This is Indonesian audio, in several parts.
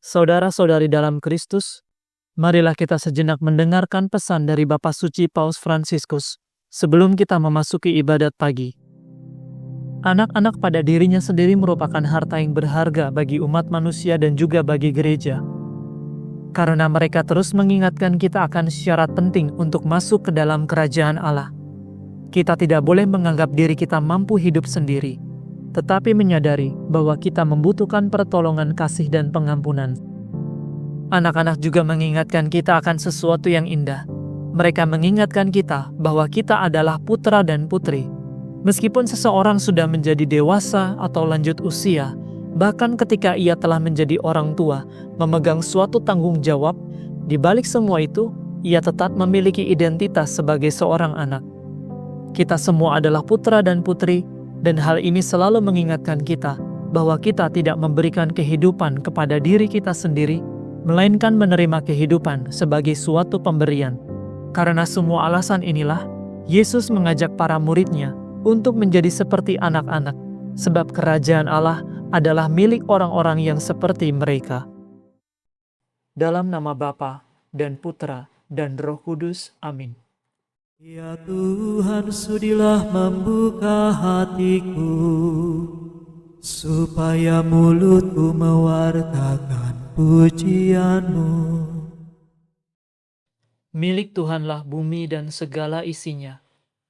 Saudara-saudari dalam Kristus, marilah kita sejenak mendengarkan pesan dari Bapa Suci Paus Fransiskus sebelum kita memasuki ibadat pagi. Anak-anak pada dirinya sendiri merupakan harta yang berharga bagi umat manusia dan juga bagi gereja. Karena mereka terus mengingatkan kita akan syarat penting untuk masuk ke dalam kerajaan Allah. Kita tidak boleh menganggap diri kita mampu hidup sendiri, tetapi menyadari bahwa kita membutuhkan pertolongan kasih dan pengampunan. Anak-anak juga mengingatkan kita akan sesuatu yang indah. Mereka mengingatkan kita bahwa kita adalah putra dan putri. Meskipun seseorang sudah menjadi dewasa atau lanjut usia, bahkan ketika ia telah menjadi orang tua, memegang suatu tanggung jawab, di balik semua itu, ia tetap memiliki identitas sebagai seorang anak. Kita semua adalah putra dan putri, dan hal ini selalu mengingatkan kita bahwa kita tidak memberikan kehidupan kepada diri kita sendiri, melainkan menerima kehidupan sebagai suatu pemberian. Karena semua alasan inilah, Yesus mengajak para murid-Nya untuk menjadi seperti anak-anak, sebab kerajaan Allah adalah milik orang-orang yang seperti mereka. Dalam nama Bapa dan Putra dan Roh Kudus. Amin. Ya Tuhan, sudilah membuka hatiku, supaya mulutku mewartakan pujian-Mu. Milik Tuhanlah bumi dan segala isinya.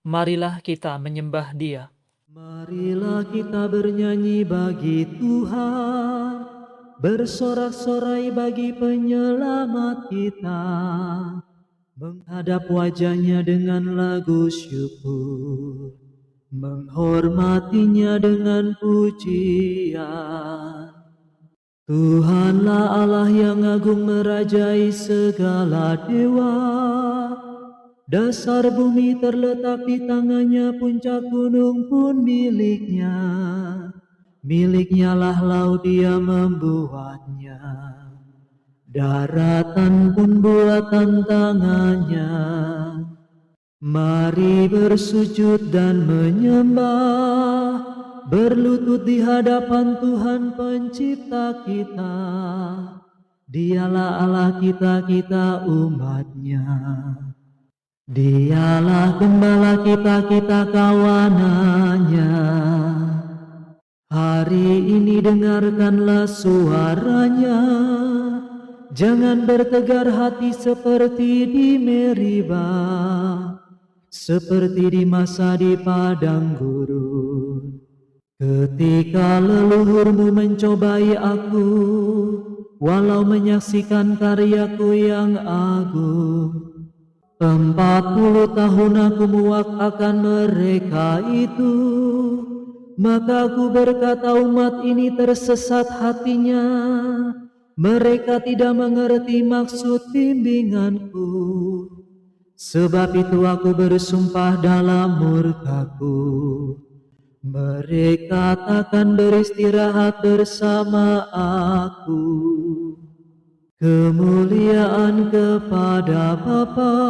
Marilah kita menyembah Dia. Marilah kita bernyanyi bagi Tuhan, bersorak-sorai bagi penyelamat kita, menghadap wajah-Nya dengan lagu syukur, menghormatinya dengan pujian. Tuhanlah Allah yang agung merajai segala dewa. Dasar bumi terletak di tangannya, puncak gunung pun miliknya. Miliknya lah laut, Dia membuatnya. Daratan pun buatan tangannya. Mari bersujud dan menyembah, berlutut di hadapan Tuhan pencipta kita. Dialah Allah kita, kita umat-Nya. Dialah gembala kita, kita kawanannya. Hari ini dengarkanlah suaranya. Jangan bertegar hati seperti di Meribah, seperti di masa di padang gurun. Ketika leluhurmu mencobai aku, walau menyaksikan karyaku yang agung. 40 tahun aku muak akan mereka itu, maka aku berkata umat ini tersesat hatinya. Mereka tidak mengerti maksud bimbinganku. Sebab itu aku bersumpah dalam murkaku, mereka takkan beristirahat bersama aku. Kemuliaan kepada Bapa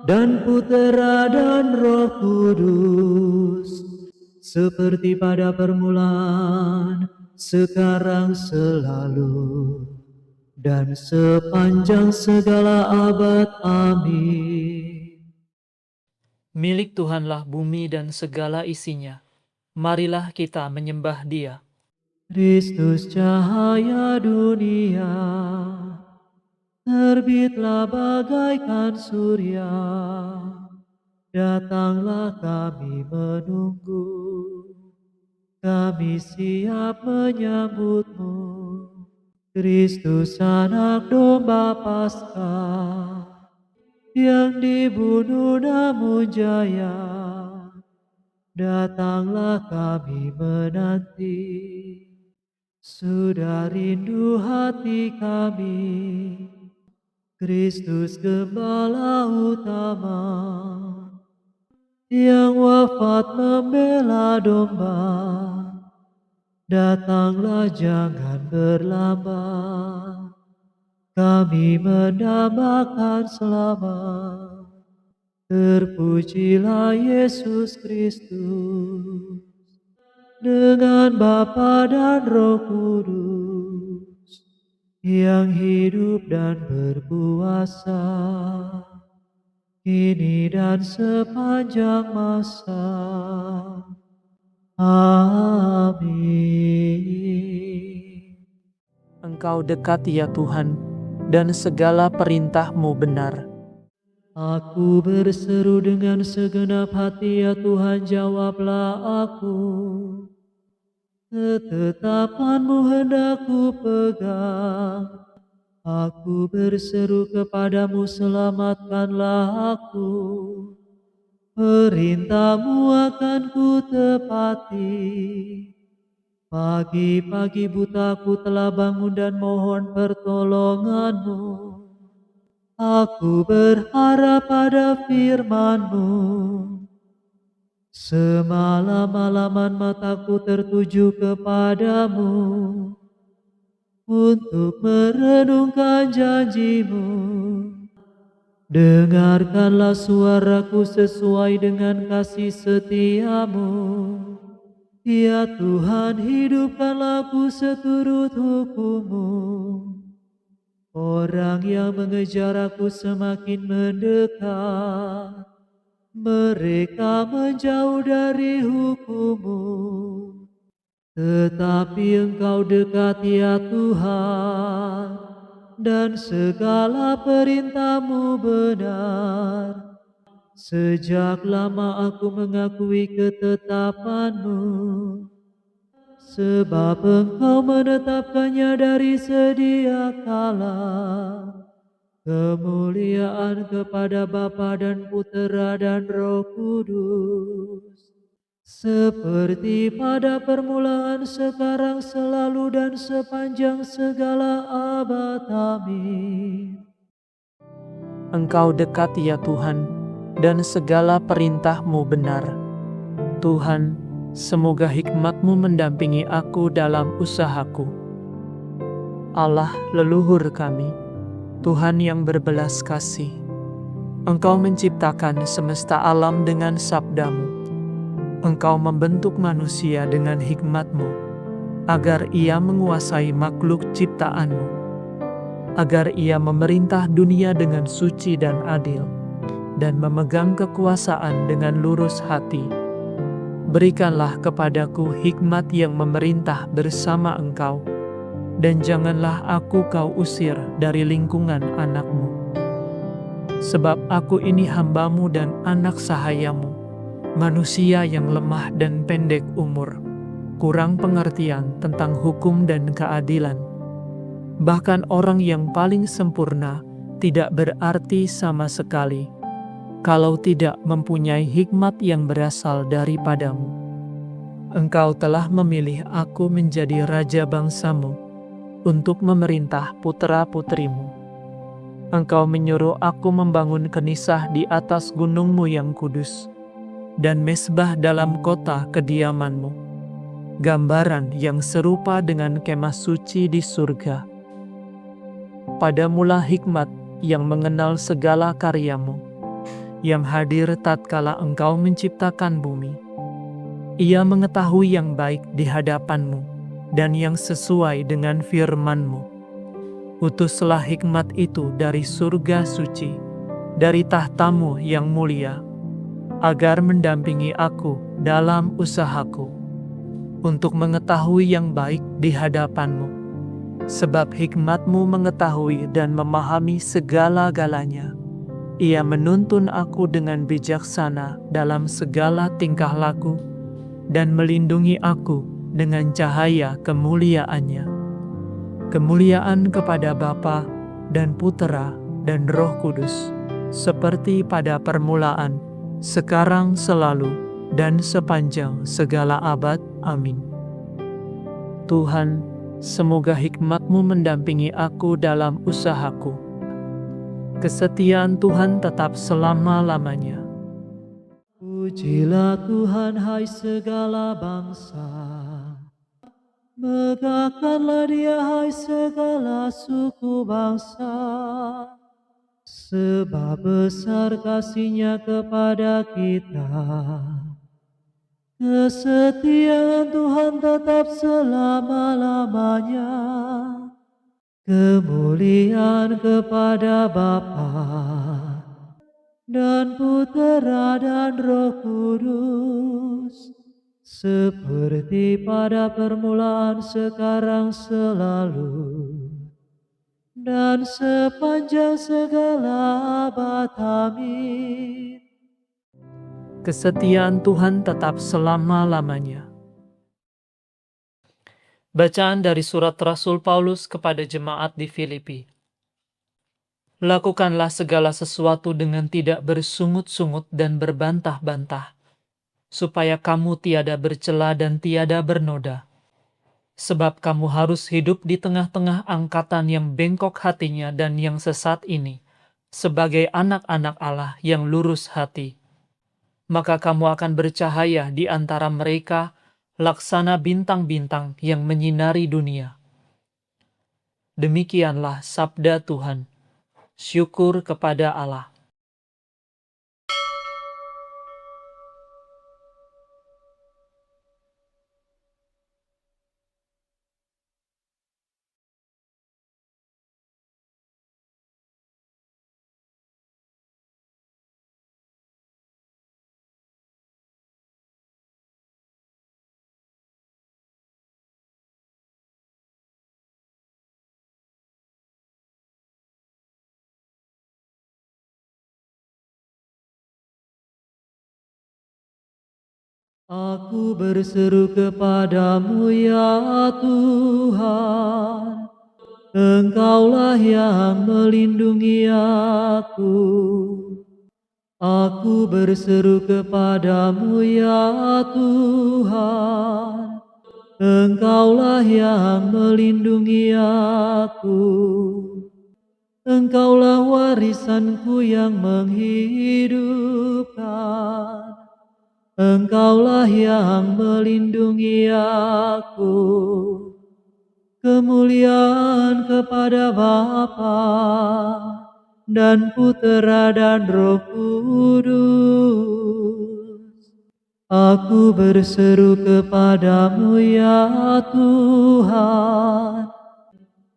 dan Putera dan Roh Kudus, seperti pada permulaan, sekarang, selalu, dan sepanjang segala abad. Amin. Milik Tuhanlah bumi dan segala isinya. Marilah kita menyembah Dia. Kristus cahaya dunia, terbitlah bagaikan surya. Datanglah, kami menunggu, kami siap menyambut-Mu. Kristus anak domba Paskah, yang dibunuh namun jaya. Datanglah, kami menanti. Sudah rindu hati kami, Kristus gembala utama, yang wafat membela domba. Datanglah, jangan berlambat, kami mendambakan selamat. Terpujilah Yesus Kristus, dengan Bapa dan Roh Kudus, yang hidup dan berkuasa, kini dan sepanjang masa. Amin. Engkau dekat ya Tuhan, dan segala perintah-Mu benar. Aku berseru dengan segenap hati, ya Tuhan, jawablah aku. Ketetapan-Mu hendak ku pegang. Aku berseru kepadamu, selamatkanlah aku. Perintah-Mu akan ku tepati. Pagi-pagi butaku telah bangun dan mohon pertolongan-Mu. Aku berharap pada firman-Mu. Semalam-malaman mataku tertuju kepadamu untuk merenungkan janji-Mu. Dengarkanlah suaraku sesuai dengan kasih setia-Mu. Ya Tuhan, hidupkanlah aku seturut hukum-Mu. Orang yang mengejar aku semakin mendekat. Mereka menjauh dari hukum-Mu. Tetapi Engkau dekat ya Tuhan, dan segala perintah-Mu benar. Sejak lama aku mengakui ketetapan-Mu, sebab Engkau menetapkannya dari sedia kala. Kemuliaan kepada Bapa dan Putera dan Roh Kudus, seperti pada permulaan, sekarang, selalu, dan sepanjang segala abad. Amin. Engkau dekat ya Tuhan, dan segala perintah-Mu benar. Tuhan, semoga hikmat-Mu mendampingi aku dalam usahaku. Allah leluhur kami, Tuhan yang berbelas kasih, Engkau menciptakan semesta alam dengan sabda-Mu. Engkau membentuk manusia dengan hikmat-Mu, agar ia menguasai makhluk ciptaan-Mu, agar ia memerintah dunia dengan suci dan adil, dan memegang kekuasaan dengan lurus hati. Berikanlah kepadaku hikmat yang memerintah bersama Engkau, dan janganlah aku Kau usir dari lingkungan anak-Mu. Sebab aku ini hamba-Mu dan anak sahaya-Mu, manusia yang lemah dan pendek umur, kurang pengertian tentang hukum dan keadilan. Bahkan orang yang paling sempurna tidak berarti sama sekali, kalau tidak mempunyai hikmat yang berasal daripada-Mu. Engkau telah memilih aku menjadi raja bangsa-Mu, untuk memerintah putera-putrimu. Engkau menyuruh aku membangun kenisah di atas gunung-Mu yang kudus, dan mezbah dalam kota kediaman-Mu, gambaran yang serupa dengan kemah suci di surga. Padamulah hikmat yang mengenal segala karya-Mu, yang hadir tatkala Engkau menciptakan bumi. Ia mengetahui yang baik di hadapan-Mu, dan yang sesuai dengan firman-Mu. Utuslah hikmat itu dari surga suci, dari tahta-Mu yang mulia, agar mendampingi aku dalam usahaku, untuk mengetahui yang baik di hadapan-Mu. Sebab hikmat-Mu mengetahui dan memahami segala-galanya. Ia menuntun aku dengan bijaksana dalam segala tingkah laku, dan melindungi aku dengan cahaya kemuliaan-Nya. Kemuliaan kepada Bapa dan Putera dan Roh Kudus, seperti pada permulaan, sekarang, selalu, dan sepanjang segala abad. Amin. Tuhan, semoga hikmat-Mu mendampingi aku dalam usahaku. Kesetiaan Tuhan tetap selama-lamanya. Pujilah Tuhan, hai segala bangsa. Megahkanlah Dia, hai segala suku bangsa. Sebab besar kasih-Nya kepada kita. Kesetiaan Tuhan tetap selama-lamanya. Kemuliaan kepada Bapa dan Putera dan Roh Kudus, seperti pada permulaan, sekarang, selalu, dan sepanjang segala abad. Amin. Kesetiaan Tuhan tetap selama-lamanya. Bacaan dari surat Rasul Paulus kepada jemaat di Filipi. Lakukanlah segala sesuatu dengan tidak bersungut-sungut dan berbantah-bantah, supaya kamu tiada bercela dan tiada bernoda. Sebab kamu harus hidup di tengah-tengah angkatan yang bengkok hatinya dan yang sesat ini, sebagai anak-anak Allah yang lurus hati. Maka kamu akan bercahaya di antara mereka, laksana bintang-bintang yang menyinari dunia. Demikianlah sabda Tuhan. Syukur kepada Allah. Aku berseru kepadamu ya Tuhan, Engkaulah yang melindungi aku. Aku berseru kepadamu ya Tuhan, Engkaulah yang melindungi aku. Engkaulah warisanku yang menghidupkan. Engkaulah yang melindungi aku. Kemuliaan kepada Bapa dan Putera dan Roh Kudus. Aku berseru kepadamu ya Tuhan,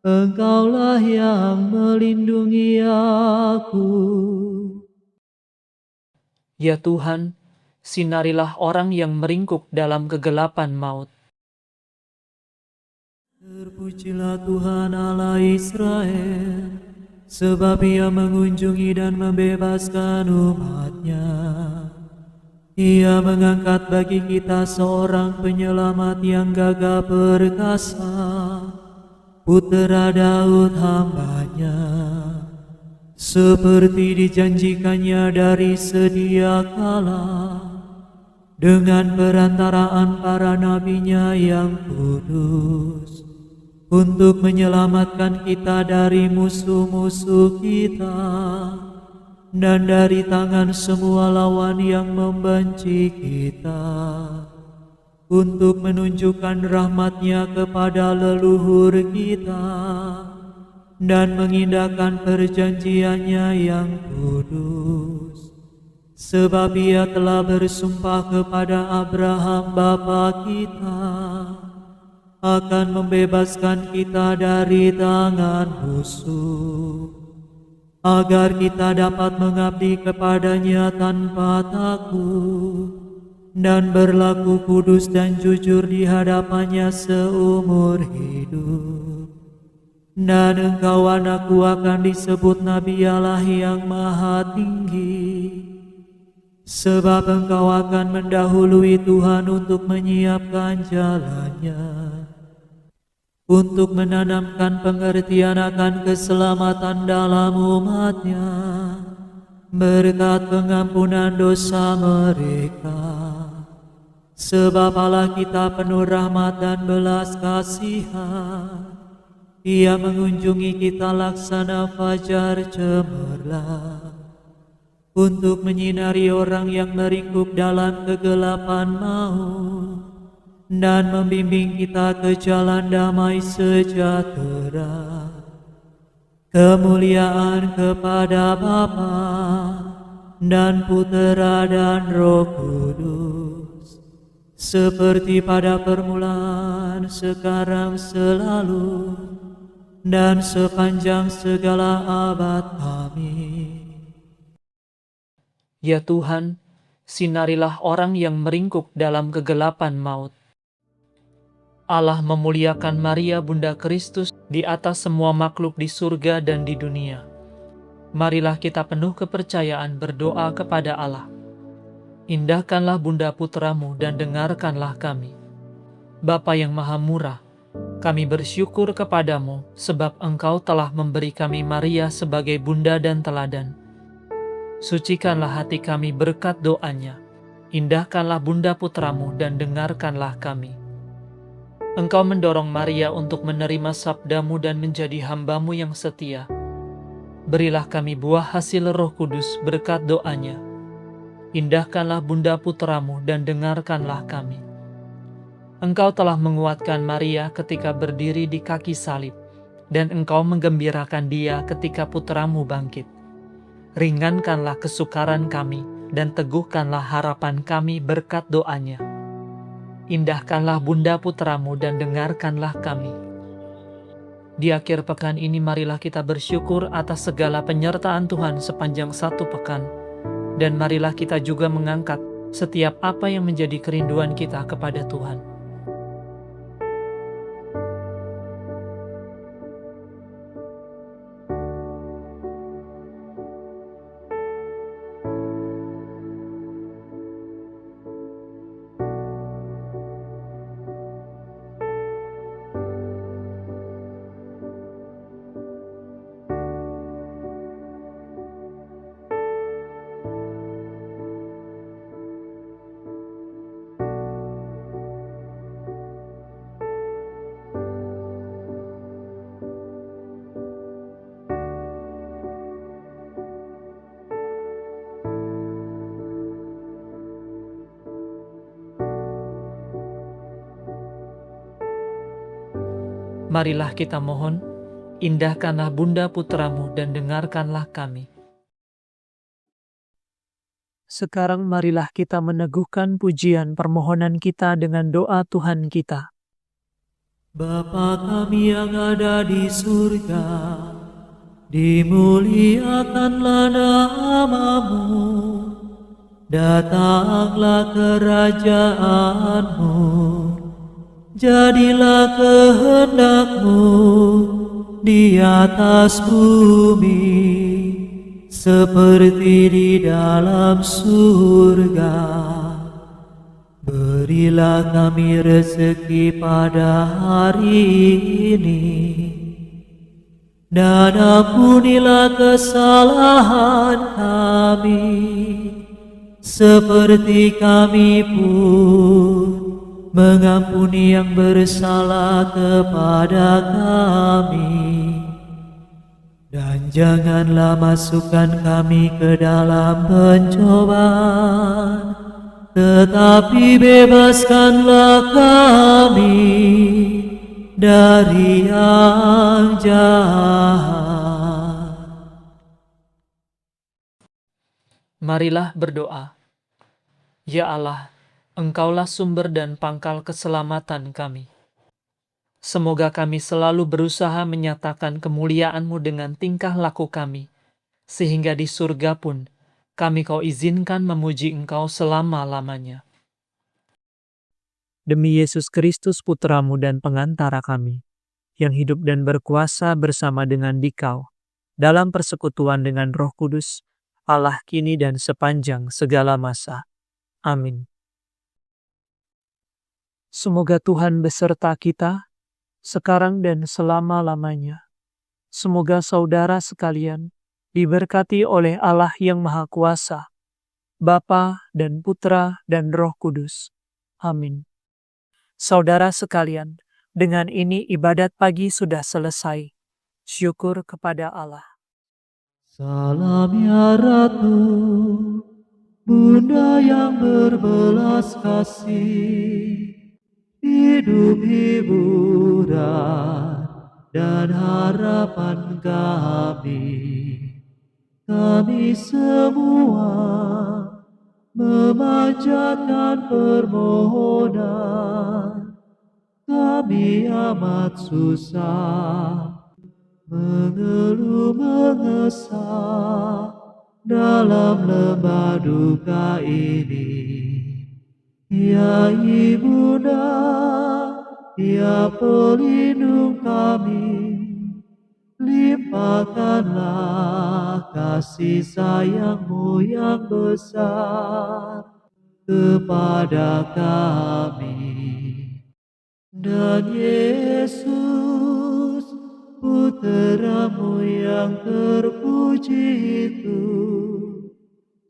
Engkaulah yang melindungi aku. Ya Tuhan, sinarilah orang yang meringkuk dalam kegelapan maut. Terpujilah Tuhan Allah Israel, sebab Ia mengunjungi dan membebaskan umat-Nya. Ia mengangkat bagi kita seorang penyelamat yang gagah perkasa, Putera Daud hamba-Nya. Seperti dijanjikannya dari sedia kala, dengan perantaraan para nabinya yang kudus, untuk menyelamatkan kita dari musuh-musuh kita, dan dari tangan semua lawan yang membenci kita, untuk menunjukkan rahmat-Nya kepada leluhur kita, dan mengindahkan perjanjian-Nya yang kudus. Sebab Ia telah bersumpah kepada Abraham bapa kita, akan membebaskan kita dari tangan musuh, agar kita dapat mengabdi kepada-Nya tanpa takut, dan berlaku kudus dan jujur di hadapan-Nya seumur hidup. Dan engkau anakku akan disebut Nabi Allah yang Maha Tinggi, sebab engkau akan mendahului Tuhan untuk menyiapkan jalan-Nya, untuk menanamkan pengertian akan keselamatan dalam umat-Nya, berkat pengampunan dosa mereka. Sebab Allah kita penuh rahmat dan belas kasihan, Ia mengunjungi kita laksana fajar cemerlang, untuk menyinari orang yang meringkuk dalam kegelapan maut, dan membimbing kita ke jalan damai sejahtera. Kemuliaan kepada Bapa dan Putera dan Roh Kudus, seperti pada permulaan, sekarang, selalu, dan sepanjang segala abad. Amin. Ya Tuhan, sinarilah orang yang meringkuk dalam kegelapan maut. Allah memuliakan Maria Bunda Kristus di atas semua makhluk di surga dan di dunia. Marilah kita penuh kepercayaan berdoa kepada Allah. Indahkanlah Bunda Putramu dan dengarkanlah kami. Bapa yang Maha Murah, kami bersyukur kepadamu sebab Engkau telah memberi kami Maria sebagai bunda dan teladan. Sucikanlah hati kami berkat doanya. Indahkanlah Bunda Putramu dan dengarkanlah kami. Engkau mendorong Maria untuk menerima sabdamu dan menjadi hambamu yang setia. Berilah kami buah hasil Roh Kudus berkat doanya. Indahkanlah Bunda Putramu dan dengarkanlah kami. Engkau telah menguatkan Maria ketika berdiri di kaki salib, dan Engkau menggembirakan dia ketika Putramu bangkit. Ringankanlah kesukaran kami, dan teguhkanlah harapan kami berkat doanya. Indahkanlah Bunda Putramu dan dengarkanlah kami. Di akhir pekan ini marilah kita bersyukur atas segala penyertaan Tuhan sepanjang satu pekan. Dan marilah kita juga mengangkat setiap apa yang menjadi kerinduan kita kepada Tuhan. Marilah kita mohon, indahkanlah Bunda Putramu dan dengarkanlah kami. Sekarang marilah kita meneguhkan pujian permohonan kita dengan doa Tuhan kita. Bapa kami yang ada di surga, dimuliakanlah namamu, datanglah kerajaanmu, jadilah kehendakmu di atas bumi seperti di dalam surga. Berilah kami rezeki pada hari ini, dan ampunilah kesalahan kami seperti kami pun mengampuni yang bersalah kepada kami. Dan janganlah masukkan kami ke dalam pencobaan, tetapi bebaskanlah kami dari yang jahat. Marilah berdoa. Ya Allah, Engkaulah sumber dan pangkal keselamatan kami. Semoga kami selalu berusaha menyatakan kemuliaan-Mu dengan tingkah laku kami, sehingga di surga pun kami Kau izinkan memuji Engkau selama-lamanya. Demi Yesus Kristus Putra-Mu dan pengantara kami, yang hidup dan berkuasa bersama dengan Dikau, dalam persekutuan dengan Roh Kudus, Allah kini dan sepanjang segala masa. Amin. Semoga Tuhan beserta kita, sekarang dan selama-lamanya. Semoga saudara sekalian diberkati oleh Allah yang Maha Kuasa, Bapa dan Putra dan Roh Kudus. Amin. Saudara sekalian, dengan ini ibadat pagi sudah selesai. Syukur kepada Allah. Salam ya Ratu, Bunda yang berbelas kasih, hidup hiburan dan harapan kami. Kami semua memanjatkan permohonan, kami amat susah mengeluh mengesah dalam lembah duka ini. Ya Ibunda, ya pelindung kami, limpahkanlah kasih sayang-Mu yang besar kepada kami. Dan Yesus, Putra-Mu yang terpuji itu,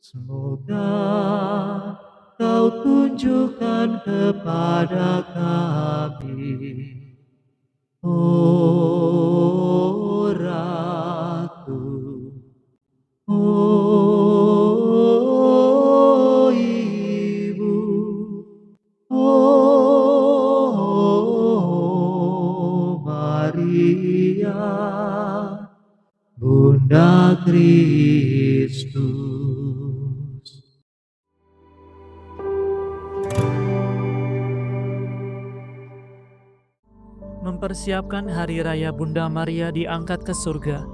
semoga Kau tunjukkan kepada kami, oh Ratu, oh Ibu, oh Maria, Bunda Kristus. Mempersiapkan Hari Raya Bunda Maria diangkat ke surga,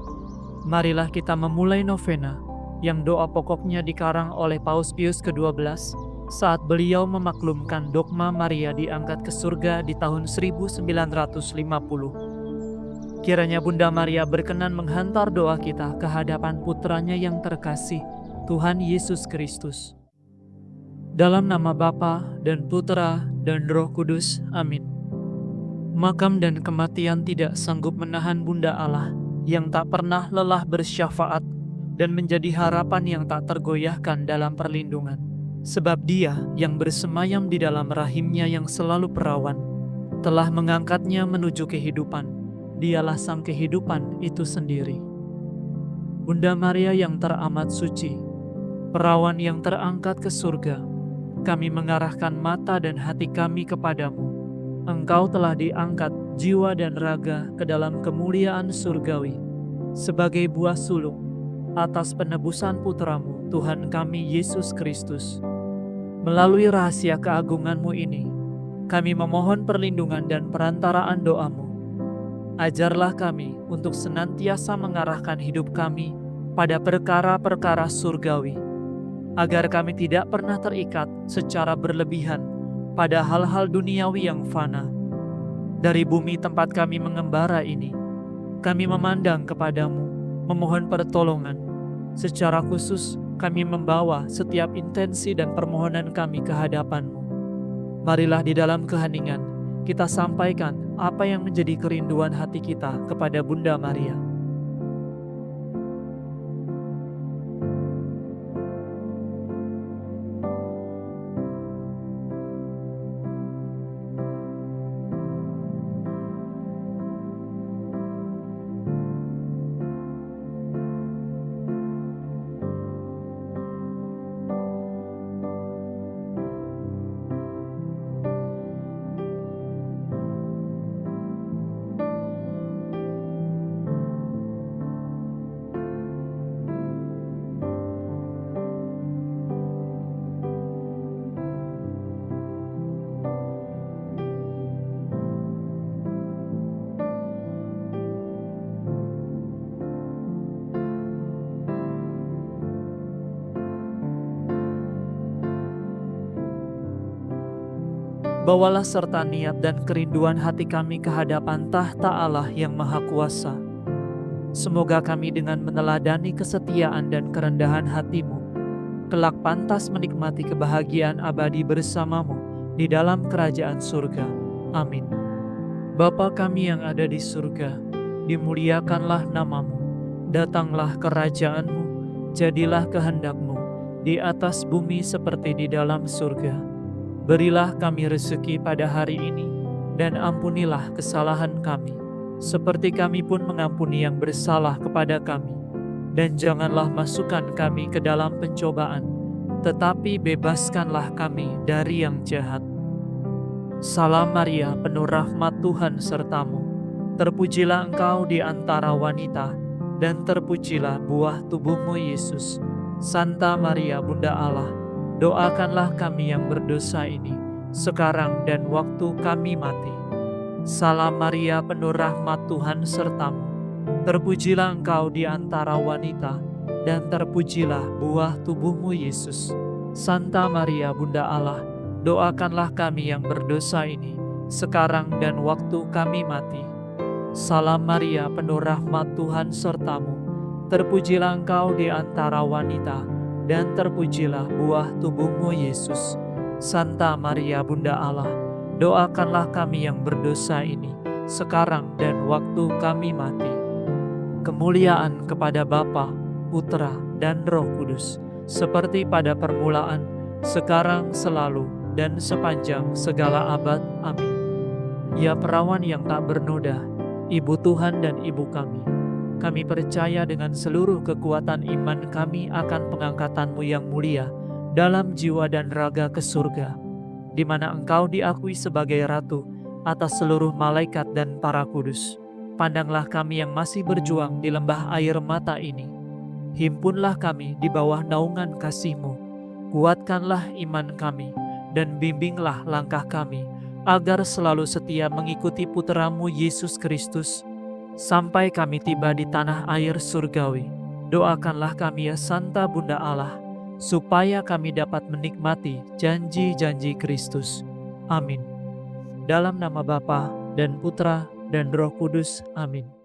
marilah kita memulai novena yang doa pokoknya dikarang oleh Paus Pius ke-12 saat beliau memaklumkan dogma Maria diangkat ke surga di tahun 1950. Kiranya Bunda Maria berkenan menghantar doa kita ke hadapan putranya yang terkasih, Tuhan Yesus Kristus. Dalam nama Bapa dan Putra dan Roh Kudus, amin. Makam dan kematian tidak sanggup menahan Bunda Allah yang tak pernah lelah bersyafaat dan menjadi harapan yang tak tergoyahkan dalam perlindungan. Sebab Dia yang bersemayam di dalam rahimnya yang selalu perawan telah mengangkatnya menuju kehidupan. Dialah sang kehidupan itu sendiri. Bunda Maria yang teramat suci, perawan yang terangkat ke surga, kami mengarahkan mata dan hati kami kepadamu. Engkau telah diangkat jiwa dan raga ke dalam kemuliaan surgawi sebagai buah sulung atas penebusan Putramu, Tuhan kami Yesus Kristus. Melalui rahasia keagungan-Mu ini, kami memohon perlindungan dan perantaraan doa-Mu. Ajarlah kami untuk senantiasa mengarahkan hidup kami pada perkara-perkara surgawi, agar kami tidak pernah terikat secara berlebihan pada hal-hal duniawi yang fana. Dari bumi tempat kami mengembara ini, kami memandang kepadamu, memohon pertolongan. Secara khusus, kami membawa setiap intensi dan permohonan kami ke hadapan-Mu. Marilah di dalam keheningan, kita sampaikan apa yang menjadi kerinduan hati kita kepada Bunda Maria. Bawalah serta niat dan kerinduan hati kami ke hadapan tahta Allah yang Maha Kuasa. Semoga kami dengan meneladani kesetiaan dan kerendahan hati-Mu, kelak pantas menikmati kebahagiaan abadi bersama-Mu di dalam kerajaan surga. Amin. Bapa kami yang ada di surga, dimuliakanlah nama-Mu, datanglah kerajaan-Mu, jadilah kehendak-Mu di atas bumi seperti di dalam surga. Berilah kami rezeki pada hari ini, dan ampunilah kesalahan kami, seperti kami pun mengampuni yang bersalah kepada kami. Dan janganlah masukkan kami ke dalam pencobaan, tetapi bebaskanlah kami dari yang jahat. Salam Maria, penuh rahmat Tuhan sertamu. Terpujilah engkau di antara wanita, dan terpujilah buah tubuhmu Yesus. Santa Maria, Bunda Allah, doakanlah kami yang berdosa ini, sekarang dan waktu kami mati. Salam Maria, penuh rahmat Tuhan sertamu. Terpujilah engkau di antara wanita, dan terpujilah buah tubuhmu Yesus. Santa Maria Bunda Allah, doakanlah kami yang berdosa ini, sekarang dan waktu kami mati. Salam Maria, penuh rahmat Tuhan sertamu. Terpujilah engkau di antara wanita, dan terpujilah buah tubuhmu Yesus. Santa Maria Bunda Allah, doakanlah kami yang berdosa ini, sekarang dan waktu kami mati. Kemuliaan kepada Bapa, Putra, dan Roh Kudus, seperti pada permulaan, sekarang, selalu, dan sepanjang segala abad. Amin. Ya perawan yang tak bernoda, Ibu Tuhan dan Ibu kami percaya dengan seluruh kekuatan iman kami akan pengangkatanmu yang mulia dalam jiwa dan raga ke surga, di mana Engkau diakui sebagai Ratu atas seluruh malaikat dan para kudus. Pandanglah kami yang masih berjuang di lembah air mata ini. Himpunlah kami di bawah naungan kasih-Mu. Kuatkanlah iman kami dan bimbinglah langkah kami, agar selalu setia mengikuti Putra-Mu Yesus Kristus, sampai kami tiba di tanah air surgawi. Doakanlah kami ya Santa Bunda Allah, supaya kami dapat menikmati janji-janji Kristus. Amin. Dalam nama Bapa dan Putra dan Roh Kudus. Amin.